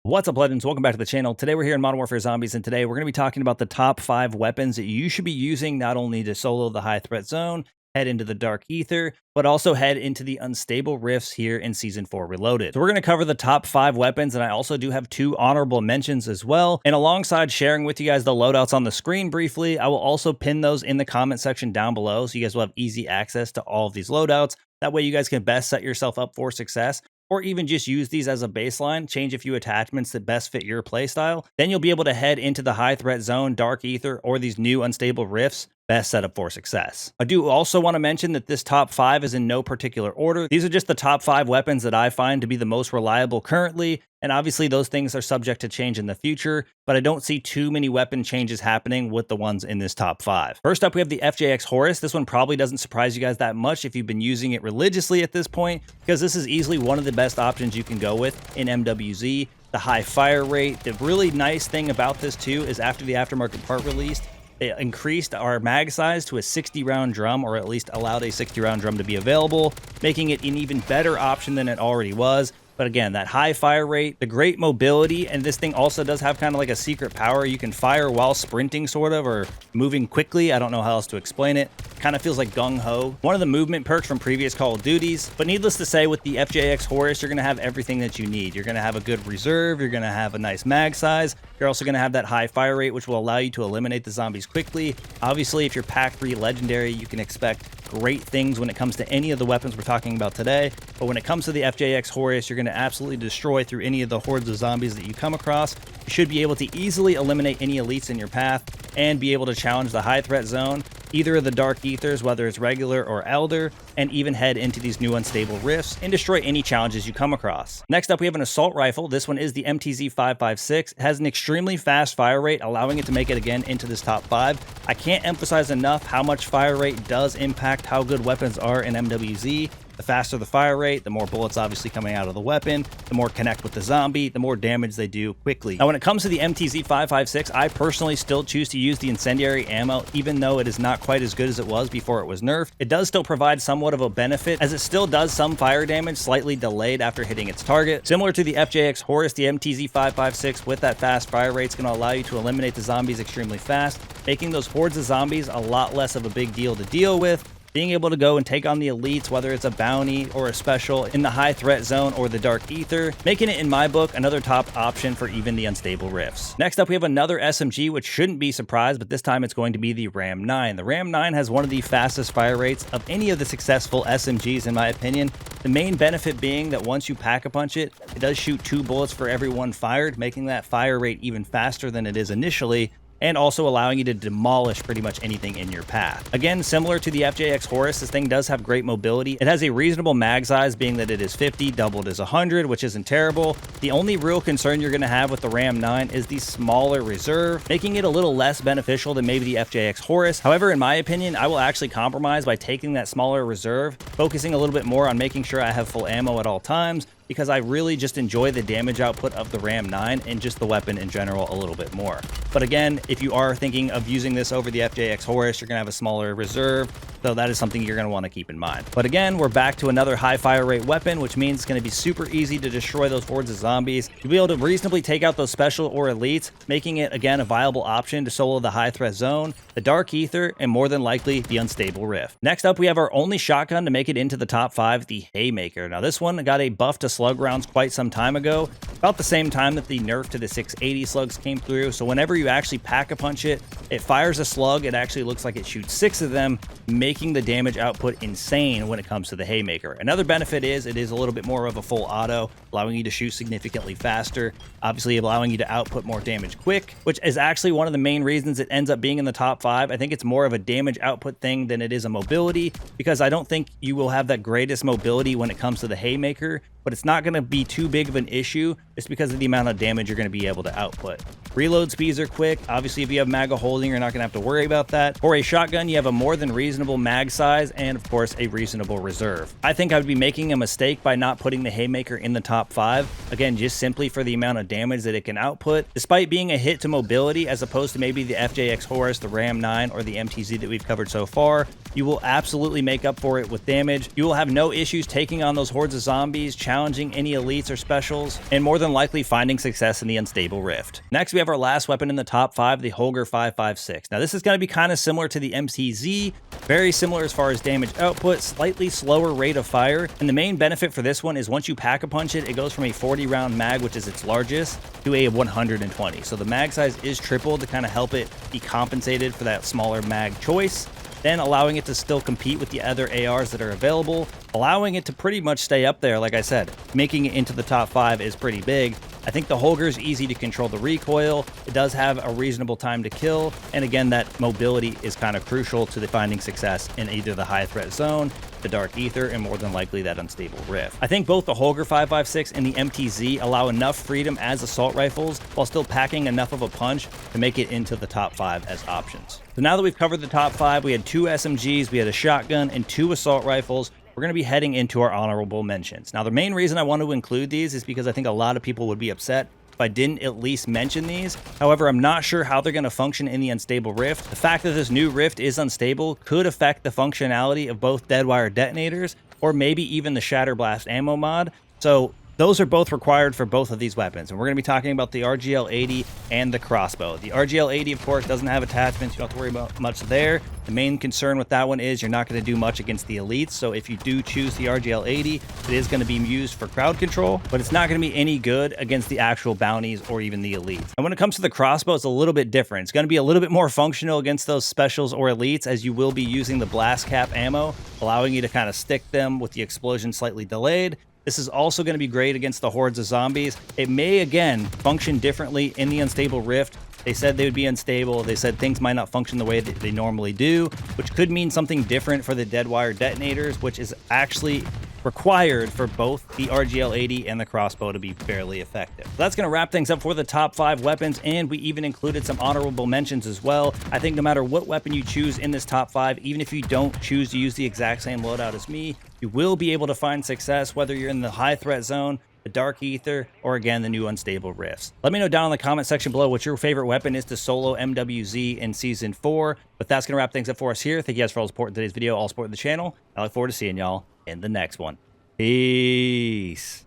What's up, legends? Welcome back to the channel. Today we're here in Modern Warfare Zombies, and today we're going to be talking about the top 5 weapons that you should be using not only to solo the high threat zone, head into the dark ether, but also head into the unstable rifts here in Season 4 Reloaded. So we're going to cover the top 5 weapons, and I also do have 2 honorable mentions as well. And alongside sharing with you guys the loadouts on the screen briefly, I will also pin those in the comment section down below, so you guys will have easy access to all of these loadouts. That way you guys can best set yourself up for success, or even just use these as a baseline, change a few attachments that best fit your playstyle. Then you'll be able to head into the high threat zone, dark ether, or these new unstable rifts, best set up for success. I do also want to mention that this top 5 is in no particular order. These are just the top 5 weapons that I find to be the most reliable currently, and obviously those things are subject to change in the future, but I don't see too many weapon changes happening with the ones in this top 5. First up, we have the FJX Horus. This one probably doesn't surprise you guys that much if you've been using it religiously at this point, because this is easily one of the best options you can go with in MWZ. The high fire rate. The really nice thing about this too is after the aftermarket part released, it increased our mag size to a 60 round drum, or at least allowed a 60 round drum to be available, making it an even better option than it already was. But again, that high fire rate, the great mobility, and this thing also does have kind of like a secret power. You can fire while sprinting, sort of, or moving quickly. I don't know how else to explain it. Kind of feels like gung-ho. One of the movement perks from previous Call of Duties. But needless to say, with the FJX Horus, you're going to have everything that you need. You're going to have a good reserve. You're going to have a nice mag size. You're also going to have that high fire rate, which will allow you to eliminate the zombies quickly. Obviously, if you're pack 3 legendary, you can expect great things when it comes to any of the weapons we're talking about today. But when it comes to the FJX Horus, you're going to absolutely destroy through any of the hordes of zombies that you come across. You should be able to easily eliminate any elites in your path and be able to challenge the high threat zone, either of the dark ethers, whether it's regular or elder, and even head into these new unstable rifts and destroy any challenges you come across. Next up, we have an assault rifle. This one is the MTZ 556. It has an extremely fast fire rate, allowing it to make it again into this top 5. I can't emphasize enough how much fire rate does impact how good weapons are in MWZ. The faster the fire rate, the more bullets obviously coming out of the weapon, the more connect with the zombie, the more damage they do quickly. Now, when it comes to the MTZ 556, I personally still choose to use the incendiary ammo, even though it is not quite as good as it was before it was nerfed. It does still provide somewhat of a benefit, as it still does some fire damage, slightly delayed after hitting its target. Similar to the FJX Horus, the MTZ 556 with that fast fire rate is going to allow you to eliminate the zombies extremely fast, making those hordes of zombies a lot less of a big deal to deal with. Being able to go and take on the elites, whether it's a bounty or a special in the high threat zone or the dark ether, making it, in my book, another top option for even the unstable rifts. Next up, we have another SMG, which shouldn't be surprised, but this time it's going to be the Ram 9. The Ram 9 has one of the fastest fire rates of any of the successful SMGs, in my opinion. The main benefit being that once you pack-a-punch it, it does shoot 2 bullets for every 1 fired, making that fire rate even faster than it is initially, and also allowing you to demolish pretty much anything in your path. Again, similar to the FJX Horus, this thing does have great mobility. It has a reasonable mag size, being that it is 50, doubled is 100, which isn't terrible. The only real concern you're going to have with the Ram 9 is the smaller reserve, making it a little less beneficial than maybe the FJX Horus. However, in my opinion, I will actually compromise by taking that smaller reserve, focusing a little bit more on making sure I have full ammo at all times, because I really just enjoy the damage output of the Ram 9 and just the weapon in general a little bit more. But again, if you are thinking of using this over the FJX Horus, you're going to have a smaller reserve, so that is something you're going to want to keep in mind. But again, we're back to another high fire rate weapon, which means it's going to be super easy to destroy those hordes of zombies. You'll be able to reasonably take out those special or elites, making it, again, a viable option to solo the high threat zone, the dark ether, and more than likely the unstable rift. Next up, we have our only shotgun to make it into the top 5, the Haymaker. Now, this one got a buff to slug rounds quite some time ago, about the same time that the nerf to the 680 slugs came through. So whenever you actually pack-a-punch it, it fires a slug. It actually looks like it shoots 6 of them, making the damage output insane when it comes to the Haymaker. Another benefit is it is a little bit more of a full auto, allowing you to shoot significantly faster, obviously allowing you to output more damage quick, which is actually one of the main reasons it ends up being in the top 5. I think it's more of a damage output thing than it is a mobility, because I don't think you will have that greatest mobility when it comes to the Haymaker, but it's not going to be too big of an issue just because of the amount of damage you're going to be able to output. Reload speeds are quick. Obviously, if you have mag holding, you're not going to have to worry about that. For a shotgun, you have a more than reasonable mag size and, of course, a reasonable reserve. I think I would be making a mistake by not putting the Haymaker in the top 5. Again, just simply for the amount of damage that it can output. Despite being a hit to mobility, as opposed to maybe the FJX Horus, the Ram 9, or the MTZ that we've covered so far, you will absolutely make up for it with damage. You will have no issues taking on those hordes of zombies, challenging any elites or specials, and more than than likely finding success in the unstable rift. Next, we have our last weapon in the top 5, the Holger 556. Now, this is going to be kind of similar to the MWZ, very similar as far as damage output, slightly slower rate of fire, and the main benefit for this one is once you pack a punch it, it goes from a 40 round mag, which is its largest, to a 120. So the mag size is tripled to kind of help it be compensated for that smaller mag choice, then allowing it to still compete with the other ARs that are available, allowing it to pretty much stay up there. Like I said, making it into the top 5 is pretty big. I think the Holger is easy to control the recoil. It does have a reasonable time to kill. And again, that mobility is kind of crucial to the finding success in either the high threat zone, the dark ether, and more than likely that unstable rift. I think both the Holger 556 and the MTZ allow enough freedom as assault rifles while still packing enough of a punch to make it into the top 5 as options. So now that we've covered the top 5, we had 2 SMGs, we had a shotgun, and 2 assault rifles. We're going to be heading into our honorable mentions. Now, the main reason I want to include these is because I think a lot of people would be upset if I didn't at least mention these. However, I'm not sure how they're going to function in the unstable rift. The fact that this new rift is unstable could affect the functionality of both deadwire detonators or maybe even the Shatter Blast ammo mod. So those are both required for both of these weapons, and we're going to be talking about the RGL-80 and the crossbow. The RGL-80, of course, doesn't have attachments. You don't have to worry about much there. The main concern with that one is you're not going to do much against the elites, so if you do choose the RGL-80, it is going to be used for crowd control, but it's not going to be any good against the actual bounties or even the elites. And when it comes to the crossbow, it's a little bit different. It's going to be a little bit more functional against those specials or elites, as you will be using the blast cap ammo, allowing you to kind of stick them with the explosion slightly delayed. This is also going to be great against the hordes of zombies. It may, again, function differently in the unstable rift. They said they would be unstable. They said things might not function the way that they normally do, which could mean something different for the deadwire detonators, which is actually required for both the RGL-80 and the crossbow to be fairly effective. So that's going to wrap things up for the top 5 weapons, and we even included some honorable mentions as well. I think no matter what weapon you choose in this top 5, even if you don't choose to use the exact same loadout as me, you will be able to find success whether you're in the high threat zone, the dark ether, or again the new unstable rifts. Let me know down in the comment section below what your favorite weapon is to solo MWZ in season 4. But that's going to wrap things up for us here. Thank you guys for all the support in today's video, all support in the channel. I look forward to seeing y'all in the next one. Peace.